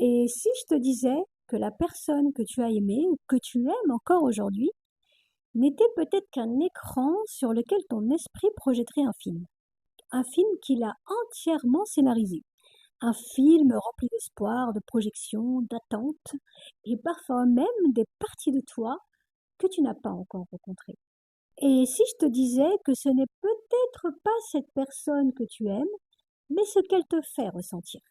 Et si je te disais que la personne que tu as aimée ou que tu aimes encore aujourd'hui n'était peut-être qu'un écran sur lequel ton esprit projetterait un film qu'il a entièrement scénarisé, un film rempli d'espoir, de projections, d'attentes et parfois même des parties de toi que tu n'as pas encore rencontrées. Et si je te disais que ce n'est peut-être pas cette personne que tu aimes, mais ce qu'elle te fait ressentir.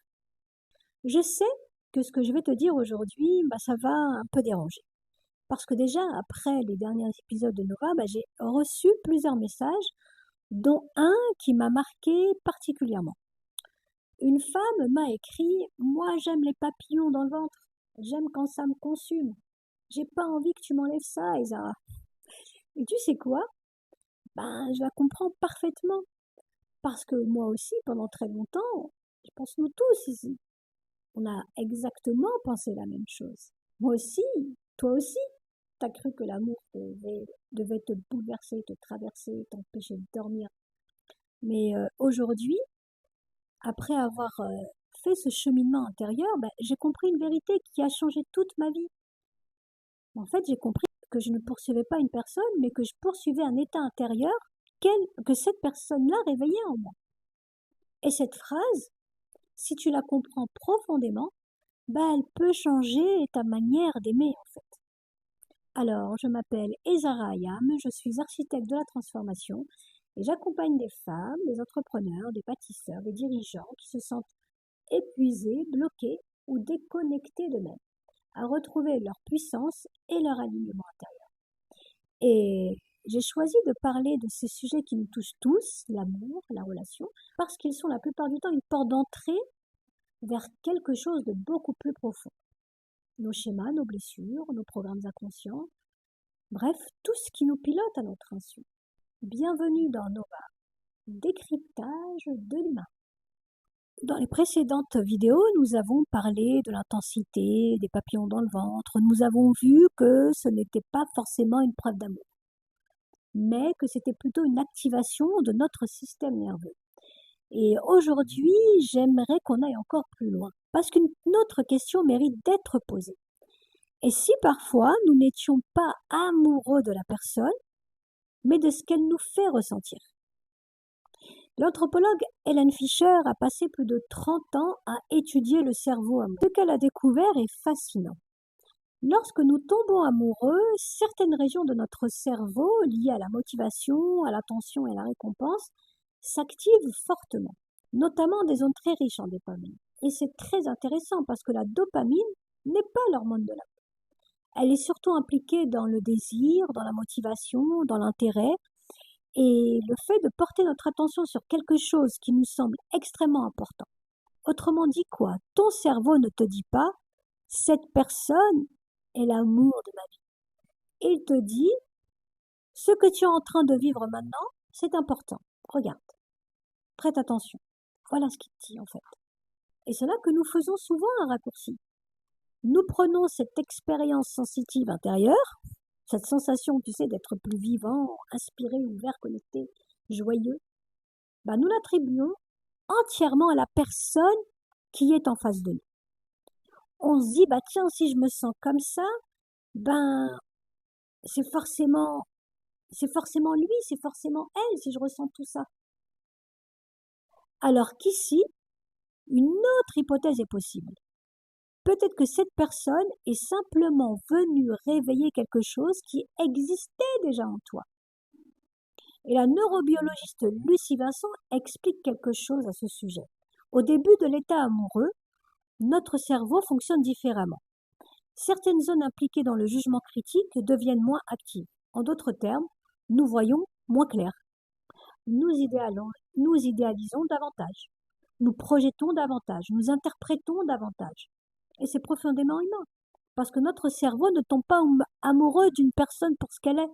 Je sais que ce que je vais te dire aujourd'hui, ça va un peu déranger. Parce que déjà, après les derniers épisodes de Nova, j'ai reçu plusieurs messages, dont un qui m'a marqué particulièrement. Une femme m'a écrit: Moi, j'aime les papillons dans le ventre. J'aime quand ça me consume. J'ai pas envie que tu m'enlèves ça, Isara. Et tu sais quoi? Je la comprends parfaitement. Parce que moi aussi, pendant très longtemps, je pense nous tous ici, on a exactement pensé la même chose. Moi aussi, toi aussi, t'as cru que l'amour devait te bouleverser, te traverser, t'empêcher de dormir. Mais aujourd'hui, après avoir fait ce cheminement intérieur, j'ai compris une vérité qui a changé toute ma vie. En fait, j'ai compris que je ne poursuivais pas une personne, mais que je poursuivais un état intérieur que cette personne-là réveillait en moi. Et cette phrase, si tu la comprends profondément, elle peut changer ta manière d'aimer en fait. Alors, je m'appelle Ezara Ayam, je suis architecte de la transformation et j'accompagne des femmes, des entrepreneurs, des bâtisseurs, des dirigeants qui se sentent épuisés, bloqués ou déconnectés d'eux-mêmes, à retrouver leur puissance et leur alignement intérieur. Et j'ai choisi de parler de ces sujets qui nous touchent tous, l'amour, la relation, parce qu'ils sont la plupart du temps une porte d'entrée vers quelque chose de beaucoup plus profond. Nos schémas, nos blessures, nos programmes inconscients, bref, tout ce qui nous pilote à notre insu. Bienvenue dans Nova, décryptage de l'humain. Dans les précédentes vidéos, nous avons parlé de l'intensité, des papillons dans le ventre. Nous avons vu que ce n'était pas forcément une preuve d'amour, mais que c'était plutôt une activation de notre système nerveux. Et aujourd'hui, j'aimerais qu'on aille encore plus loin, parce qu'une autre question mérite d'être posée. Et si parfois nous n'étions pas amoureux de la personne, mais de ce qu'elle nous fait ressentir? L'anthropologue Helen Fisher a passé plus de 30 ans à étudier le cerveau amoureux. Ce qu'elle a découvert est fascinant. Lorsque nous tombons amoureux, certaines régions de notre cerveau, liées à la motivation, à l'attention et à la récompense, s'activent fortement, notamment des zones très riches en dopamine. Et c'est très intéressant parce que la dopamine n'est pas l'hormone de l'amour. Elle est surtout impliquée dans le désir, dans la motivation, dans l'intérêt. Et le fait de porter notre attention sur quelque chose qui nous semble extrêmement important. Autrement dit quoi? Ton cerveau ne te dit pas: cette personne est l'amour de ma vie. Il te dit: ce que tu es en train de vivre maintenant, c'est important. Regarde, prête attention. Voilà ce qu'il te dit en fait. Et c'est là que nous faisons souvent un raccourci. Nous prenons cette expérience sensitive intérieure, cette sensation, tu sais, d'être plus vivant, inspiré, ouvert, connecté, joyeux, nous l'attribuons entièrement à la personne qui est en face de nous. On se dit, tiens, si je me sens comme ça, c'est forcément lui, c'est forcément elle, si je ressens tout ça. Alors qu'ici, une autre hypothèse est possible. Peut-être que cette personne est simplement venue réveiller quelque chose qui existait déjà en toi. Et la neurobiologiste Lucie Vincent explique quelque chose à ce sujet. Au début de l'état amoureux, notre cerveau fonctionne différemment. Certaines zones impliquées dans le jugement critique deviennent moins actives. En d'autres termes, nous voyons moins clair. Nous idéalisons davantage. Nous projetons davantage. Nous interprétons davantage. Et c'est profondément humain. Parce que notre cerveau ne tombe pas amoureux d'une personne pour ce qu'elle est.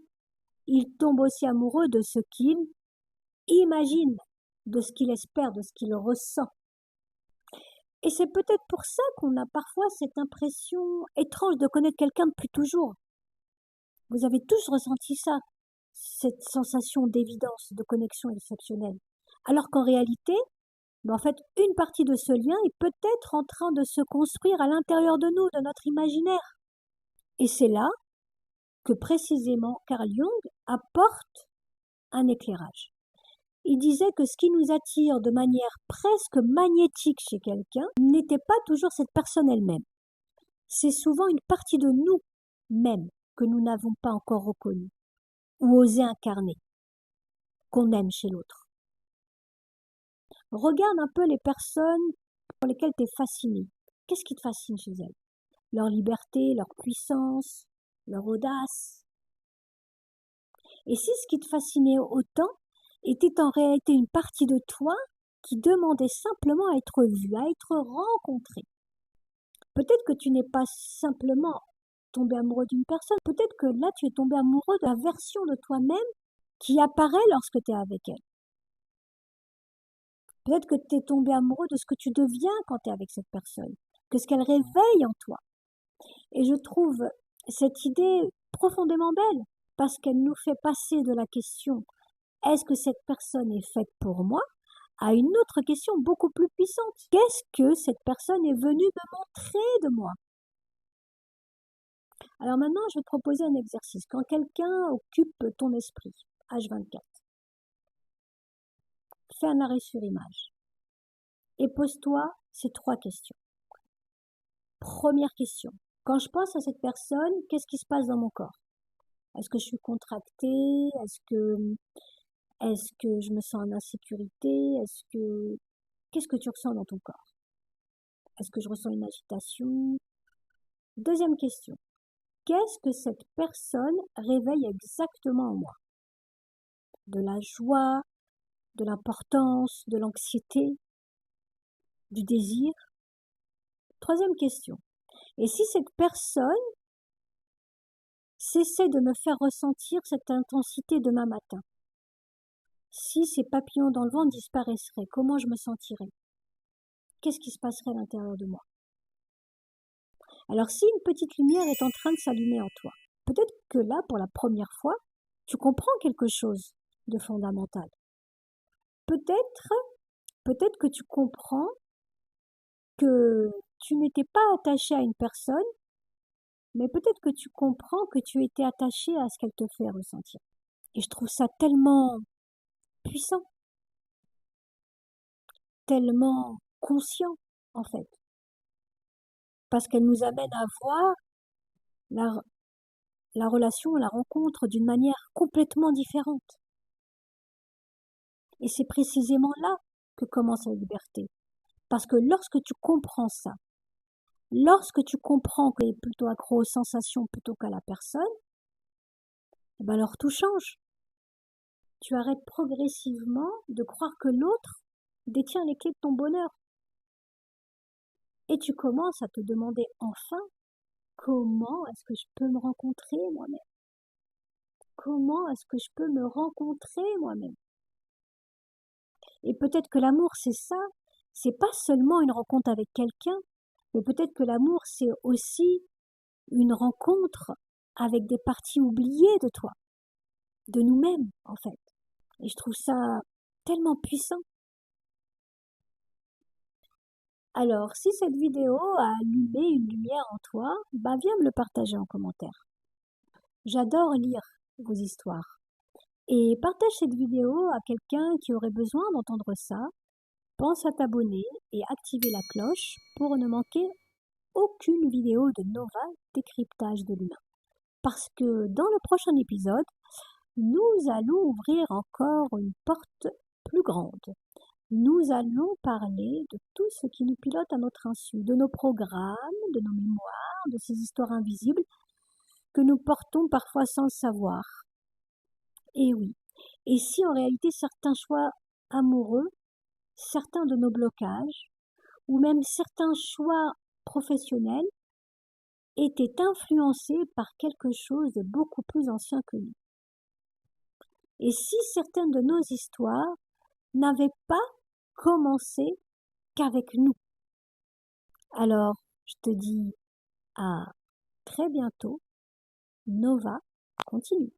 Il tombe aussi amoureux de ce qu'il imagine, de ce qu'il espère, de ce qu'il ressent. Et c'est peut-être pour ça qu'on a parfois cette impression étrange de connaître quelqu'un depuis toujours. Vous avez tous ressenti ça, cette sensation d'évidence, de connexion exceptionnelle. Alors qu'en réalité, Mais en fait, une partie de ce lien est peut-être en train de se construire à l'intérieur de nous, de notre imaginaire. Et c'est là que précisément Carl Jung apporte un éclairage. Il disait que ce qui nous attire de manière presque magnétique chez quelqu'un n'était pas toujours cette personne elle-même. C'est souvent une partie de nous-mêmes que nous n'avons pas encore reconnue ou osé incarner, qu'on aime chez l'autre. Regarde un peu les personnes pour lesquelles tu es fasciné. Qu'est-ce qui te fascine chez elles? Leur liberté, leur puissance, leur audace. Et si ce qui te fascinait autant était en réalité une partie de toi qui demandait simplement à être vue, à être rencontrée. Peut-être que tu n'es pas simplement tombé amoureux d'une personne, peut-être que là tu es tombé amoureux de la version de toi-même qui apparaît lorsque tu es avec elle. Peut-être que tu es tombé amoureux de ce que tu deviens quand tu es avec cette personne, que ce qu'elle réveille en toi. Et je trouve cette idée profondément belle parce qu'elle nous fait passer de la question est-ce que cette personne est faite pour moi à une autre question beaucoup plus puissante. Qu'est-ce que cette personne est venue me montrer de moi? Alors maintenant, je vais te proposer un exercice. Quand quelqu'un occupe ton esprit, H24, fais un arrêt sur image et pose-toi ces 3 questions. Première question. Quand je pense à cette personne, qu'est-ce qui se passe dans mon corps? Est-ce que je suis contractée? Est-ce que je me sens en insécurité? Qu'est-ce que tu ressens dans ton corps? Est-ce que je ressens une agitation? Deuxième question. Qu'est-ce que cette personne réveille exactement en moi? De la joie, de l'importance, de l'anxiété, du désir? Troisième question. Et si cette personne cessait de me faire ressentir cette intensité demain matin? Si ces papillons dans le ventre disparaissaient, comment je me sentirais? Qu'est-ce qui se passerait à l'intérieur de moi? Alors si une petite lumière est en train de s'allumer en toi, peut-être que là, pour la première fois, tu comprends quelque chose de fondamental. Peut-être que tu comprends que tu n'étais pas attaché à une personne, mais peut-être que tu comprends que tu étais attaché à ce qu'elle te fait ressentir. Et je trouve ça tellement puissant, tellement conscient, en fait, parce qu'elle nous amène à voir la, la relation, la rencontre d'une manière complètement différente. Et c'est précisément là que commence la liberté. Parce que lorsque tu comprends ça, lorsque tu comprends que tu es plutôt accro aux sensations plutôt qu'à la personne, eh ben alors tout change. Tu arrêtes progressivement de croire que l'autre détient les clés de ton bonheur. Et tu commences à te demander enfin comment est-ce que je peux me rencontrer moi-même? Comment est-ce que je peux me rencontrer moi-même? Et peut-être que l'amour, c'est ça. C'est pas seulement une rencontre avec quelqu'un, mais peut-être que l'amour, c'est aussi une rencontre avec des parties oubliées de toi, de nous-mêmes, en fait. Et je trouve ça tellement puissant. Alors, si cette vidéo a allumé une lumière en toi, bah viens me le partager en commentaire. J'adore lire vos histoires. Et partage cette vidéo à quelqu'un qui aurait besoin d'entendre ça. Pense à t'abonner et activer la cloche pour ne manquer aucune vidéo de Nova Décryptage de l'humain. Parce que dans le prochain épisode, nous allons ouvrir encore une porte plus grande. Nous allons parler de tout ce qui nous pilote à notre insu, de nos programmes, de nos mémoires, de ces histoires invisibles que nous portons parfois sans le savoir. Et oui, et si en réalité certains choix amoureux, certains de nos blocages, ou même certains choix professionnels étaient influencés par quelque chose de beaucoup plus ancien que nous. Et si certaines de nos histoires n'avaient pas commencé qu'avec nous. Alors, je te dis à très bientôt. Nova continue.